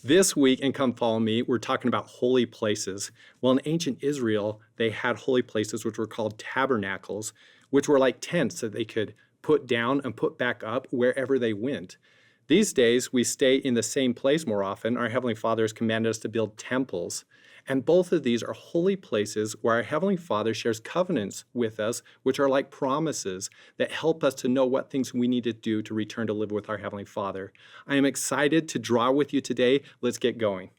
This week in Come Follow Me, we're talking about holy places. Well, in ancient Israel, they had holy places which were called tabernacles, which were like tents that they could put down and put back up wherever they went. These days, we stay in the same place more often. Our Heavenly Father has commanded us to build temples. And both of these are holy places where our Heavenly Father shares covenants with us, which are like promises that help us to know what things we need to do to return to live with our Heavenly Father. I am excited to draw with you today. Let's get going.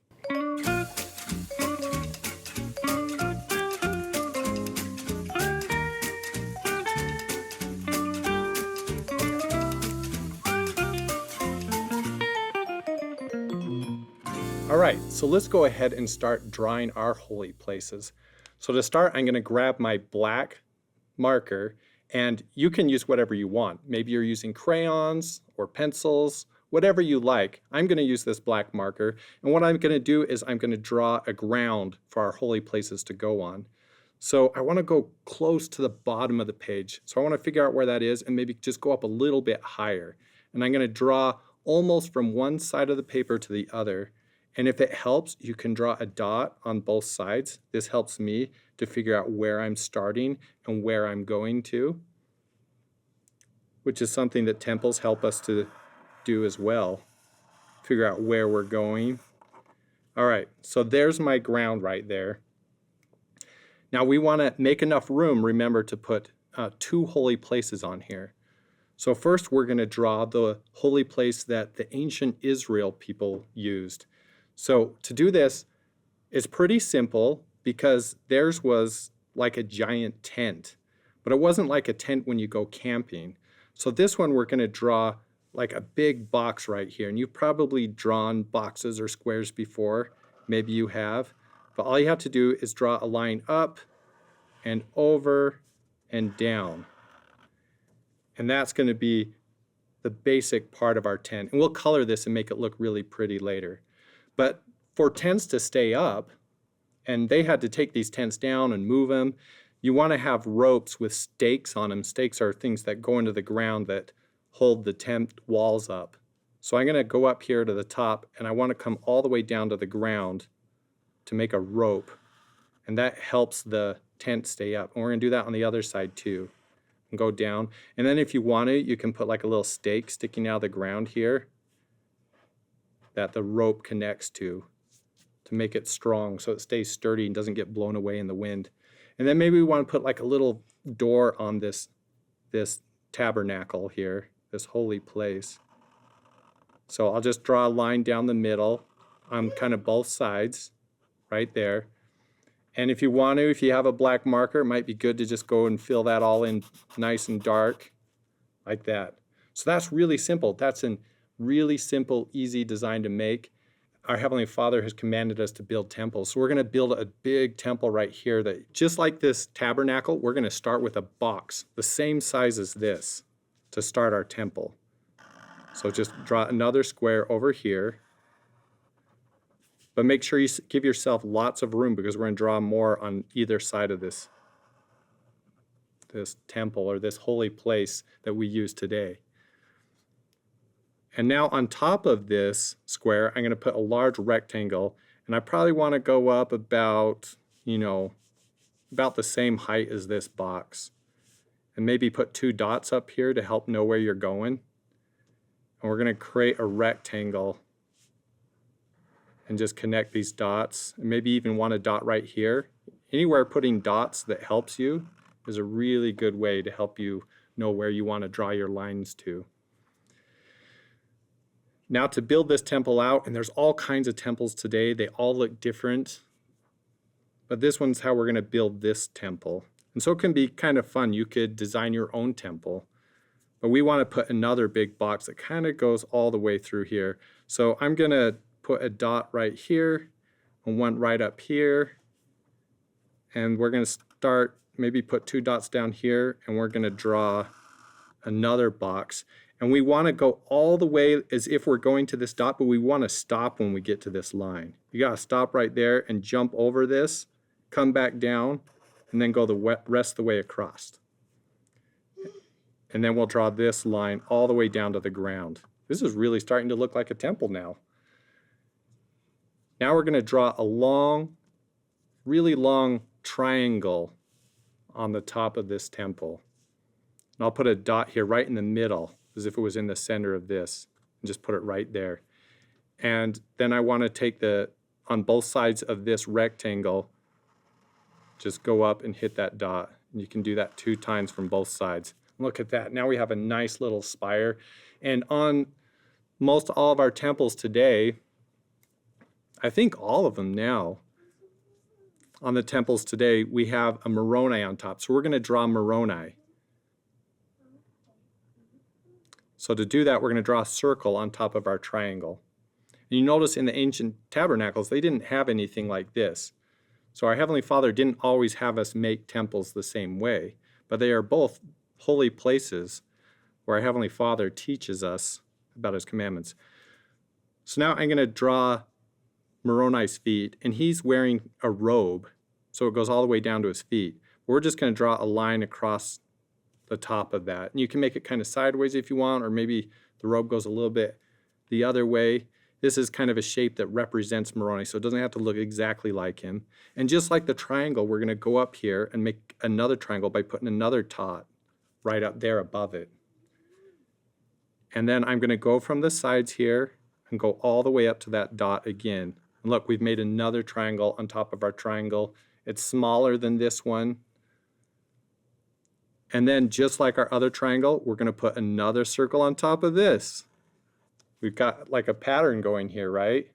All right, so let's go ahead and start drawing our holy places. So to start, I'm going to grab my black marker, and you can use whatever you want. Maybe you're using crayons or pencils, whatever you like. I'm going to use this black marker, and what I'm going to do is I'm going to draw a ground for our holy places to go on. So I want to go close to the bottom of the page. So I want to figure out where that is and maybe just go up a little bit higher. And I'm going to draw almost from one side of the paper to the other. And if it helps, you can draw a dot on both sides. This helps me to figure out where I'm starting and where I'm going to, which is something that temples help us to do as well. Figure out where we're going. All right, so there's my ground right there. Now we want to make enough room, remember, to put two holy places on here. So first we're going to draw the holy place that the ancient Israel people used. So to do this, it's pretty simple because theirs was like a giant tent, but it wasn't like a tent when you go camping. So this one we're going to draw like a big box right here. And you've probably drawn boxes or squares before. Maybe you have. But all you have to do is draw a line up and over and down. And that's going to be the basic part of our tent. And we'll color this and make it look really pretty later. But for tents to stay up, and they had to take these tents down and move them, you want to have ropes with stakes on them. Stakes are things that go into the ground that hold the tent walls up. So I'm going to go up here to the top, and I want to come all the way down to the ground to make a rope. And that helps the tent stay up. And we're going to do that on the other side too. And go down. And then if you want to, you can put like a little stake sticking out of the ground here that the rope connects to make it strong so it stays sturdy and doesn't get blown away in the wind. And then maybe we want to put like a little door on this tabernacle here, this holy place. So I'll just draw a line down the middle on kind of both sides right there. And if you want to, if you have a black marker, it might be good to just go and fill that all in nice and dark like that. So that's really simple. That's a really simple, easy design to make. Our Heavenly Father has commanded us to build temples. So we're going to build a big temple right here that, just like this tabernacle, we're going to start with a box the same size as this to start our temple. So just draw another square over here. But make sure you give yourself lots of room because we're going to draw more on either side of this temple or this holy place that we use today. And now on top of this square, I'm going to put a large rectangle, and I probably want to go up about the same height as this box. And maybe put two dots up here to help know where you're going. And we're going to create a rectangle and just connect these dots, and maybe even want a dot right here. Anywhere putting dots that helps you is a really good way to help you know where you want to draw your lines to. Now to build this temple out, and there's all kinds of temples today, they all look different, but this one's how we're going to build this temple. And so it can be kind of fun. You could design your own temple, but we want to put another big box that kind of goes all the way through here. So I'm going to put a dot right here and one right up here, and we're going to start, maybe put two dots down here, and we're going to draw another box. And we want to go all the way as if we're going to this dot, but we want to stop when we get to this line. You got to stop right there and jump over this, come back down, and then go the rest of the way across. And then we'll draw this line all the way down to the ground. This is really starting to look like a temple now. Now we're going to draw a long, really long triangle on the top of this temple. And I'll put a dot here right in the middle, as if it was in the center of this, and just put it right there. And then I want to take on both sides of this rectangle, just go up and hit that dot. And you can do that 2 times from both sides. Look at that. Now we have a nice little spire. And on most all of our temples today, I think all of them now, on the temples today, we have a Moroni on top. So we're going to draw Moroni. So to do that, we're going to draw a circle on top of our triangle. And you notice in the ancient tabernacles, they didn't have anything like this. So our Heavenly Father didn't always have us make temples the same way, but they are both holy places where our Heavenly Father teaches us about His commandments. So now I'm going to draw Moroni's feet, and he's wearing a robe, so it goes all the way down to his feet. We're just going to draw a line across the top of that. And you can make it kind of sideways if you want, or maybe the robe goes a little bit the other way. This is kind of a shape that represents Moroni, so it doesn't have to look exactly like him. And just like the triangle, we're going to go up here and make another triangle by putting another dot right up there above it. And then I'm going to go from the sides here and go all the way up to that dot again. And look, we've made another triangle on top of our triangle. It's smaller than this one. And then just like our other triangle, we're going to put another circle on top of this. We've got like a pattern going here, right?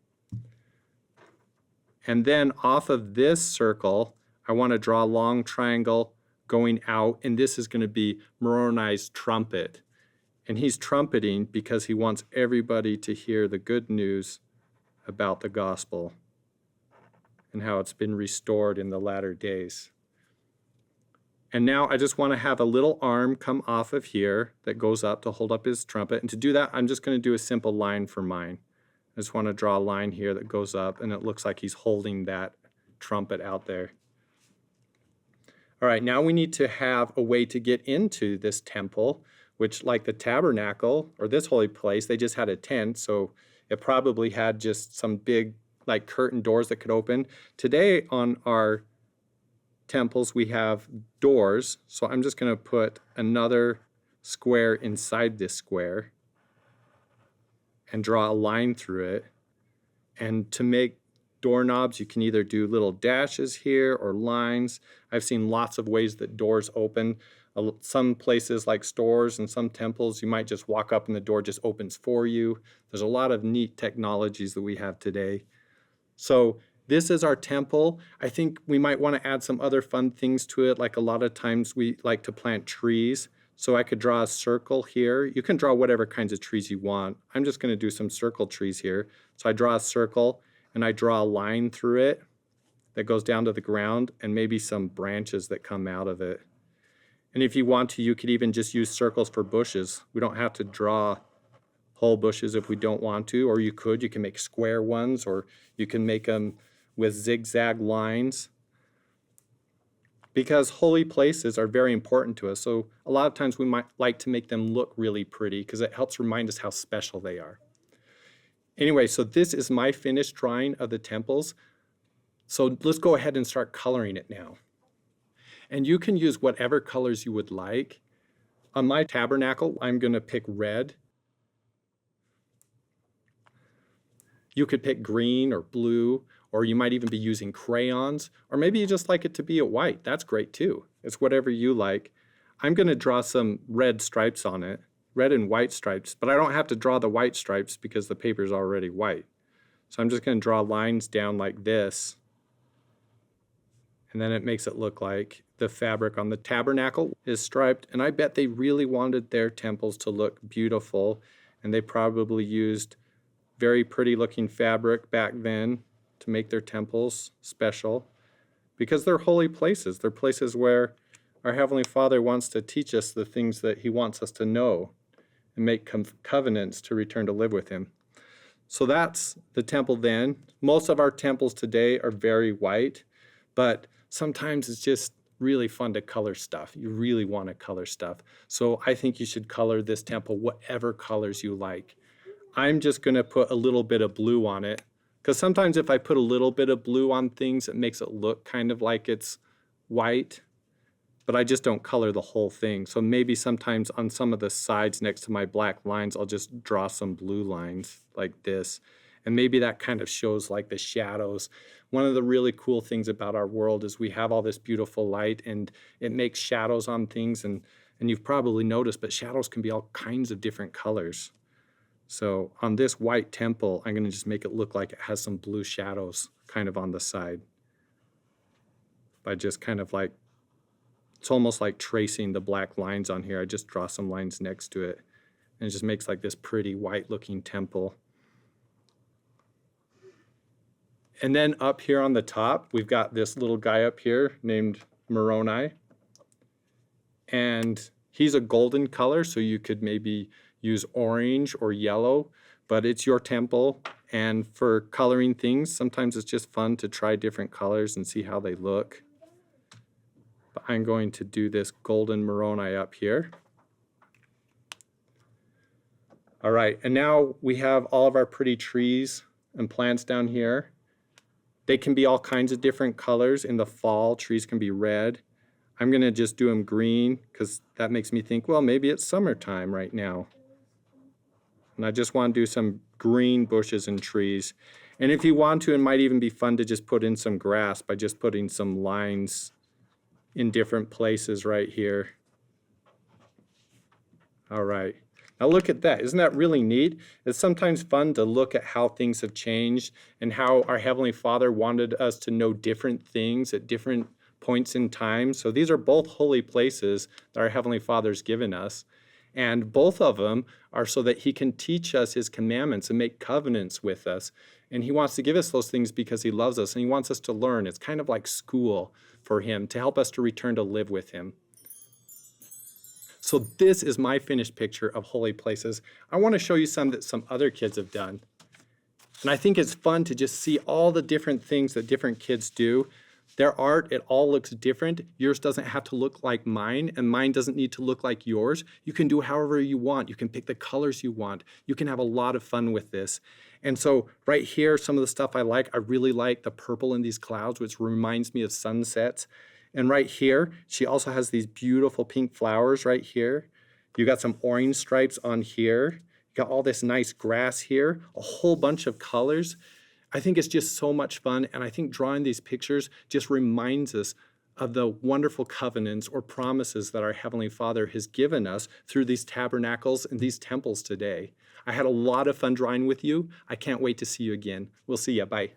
And then off of this circle, I want to draw a long triangle going out, and this is going to be Moroni's trumpet. And he's trumpeting because he wants everybody to hear the good news about the gospel and how it's been restored in the latter days. And now I just want to have a little arm come off of here that goes up to hold up his trumpet. And to do that, I'm just going to do a simple line for mine. I just want to draw a line here that goes up, and it looks like he's holding that trumpet out there. All right, now we need to have a way to get into this temple, which, like the tabernacle or this holy place, they just had a tent, so it probably had just some big like curtain doors that could open. Today on our temples we have doors, so I'm just going to put another square inside this square and draw a line through it. And to make doorknobs, you can either do little dashes here or lines. I've seen lots of ways that doors open. Some places like stores and some temples, you might just walk up and the door just opens for you. There's a lot of neat technologies that we have today. So this is our temple. I think we might want to add some other fun things to it. Like a lot of times we like to plant trees. So I could draw a circle here. You can draw whatever kinds of trees you want. I'm just going to do some circle trees here. So I draw a circle and I draw a line through it that goes down to the ground and maybe some branches that come out of it. And if you want to, you could even just use circles for bushes. We don't have to draw whole bushes if we don't want to, or you can make square ones, or you can make them with zigzag lines. Because holy places are very important to us. So a lot of times we might like to make them look really pretty because it helps remind us how special they are. Anyway, so this is my finished drawing of the temples. So let's go ahead and start coloring it now. And you can use whatever colors you would like. On my tabernacle, I'm going to pick red. You could pick green or blue, or you might even be using crayons, or maybe you just like it to be a white. That's great too. It's whatever you like. I'm going to draw some red stripes on it, red and white stripes, but I don't have to draw the white stripes because the paper is already white. So I'm just going to draw lines down like this, and then it makes it look like the fabric on the tabernacle is striped. And I bet they really wanted their temples to look beautiful, and they probably used very pretty looking fabric back then to make their temples special, because they're holy places. They're places where our Heavenly Father wants to teach us the things that He wants us to know and make covenants to return to live with Him. So that's the temple then. Most of our temples today are very white, but sometimes it's just really fun to color stuff. You really want to color stuff. So I think you should color this temple whatever colors you like. I'm just going to put a little bit of blue on it. Because sometimes if I put a little bit of blue on things, it makes it look kind of like it's white, but I just don't color the whole thing. So maybe sometimes on some of the sides next to my black lines, I'll just draw some blue lines like this. And maybe that kind of shows like the shadows. One of the really cool things about our world is we have all this beautiful light and it makes shadows on things. And you've probably noticed, but shadows can be all kinds of different colors. So on this white temple, I'm going to just make it look like it has some blue shadows kind of on the side. By just kind of like, it's almost like tracing the black lines on here. I just draw some lines next to it. And it just makes like this pretty white looking temple. And then up here on the top, we've got this little guy up here named Moroni. And he's a golden color, so you could maybe use orange or yellow, but it's your temple. And for coloring things, sometimes it's just fun to try different colors and see how they look. But I'm going to do this golden Moroni up here. All right, and now we have all of our pretty trees and plants down here. They can be all kinds of different colors. In the fall, trees can be red. I'm gonna just do them green because that makes me think, well, maybe it's summertime right now. And I just want to do some green bushes and trees. And if you want to, it might even be fun to just put in some grass by just putting some lines in different places right here. All right. Now look at that. Isn't that really neat? It's sometimes fun to look at how things have changed and how our Heavenly Father wanted us to know different things at different points in time. So these are both holy places that our Heavenly Father's given us. And both of them are so that He can teach us His commandments and make covenants with us. And He wants to give us those things because He loves us and He wants us to learn. It's kind of like school for Him to help us to return to live with Him. So this is my finished picture of holy places. I want to show you some that some other kids have done. And I think it's fun to just see all the different things that different kids do. Their art, it all looks different. Yours doesn't have to look like mine, and mine doesn't need to look like yours. You can do however you want. You can pick the colors you want. You can have a lot of fun with this. And so right here, some of the stuff I really like the purple in these clouds, which reminds me of sunsets. And right here, she also has these beautiful pink flowers right here. You got some orange stripes on here. You got all this nice grass here, a whole bunch of colors. I think it's just so much fun. And I think drawing these pictures just reminds us of the wonderful covenants or promises that our Heavenly Father has given us through these tabernacles and these temples today. I had a lot of fun drawing with you. I can't wait to see you again. We'll see you. Bye.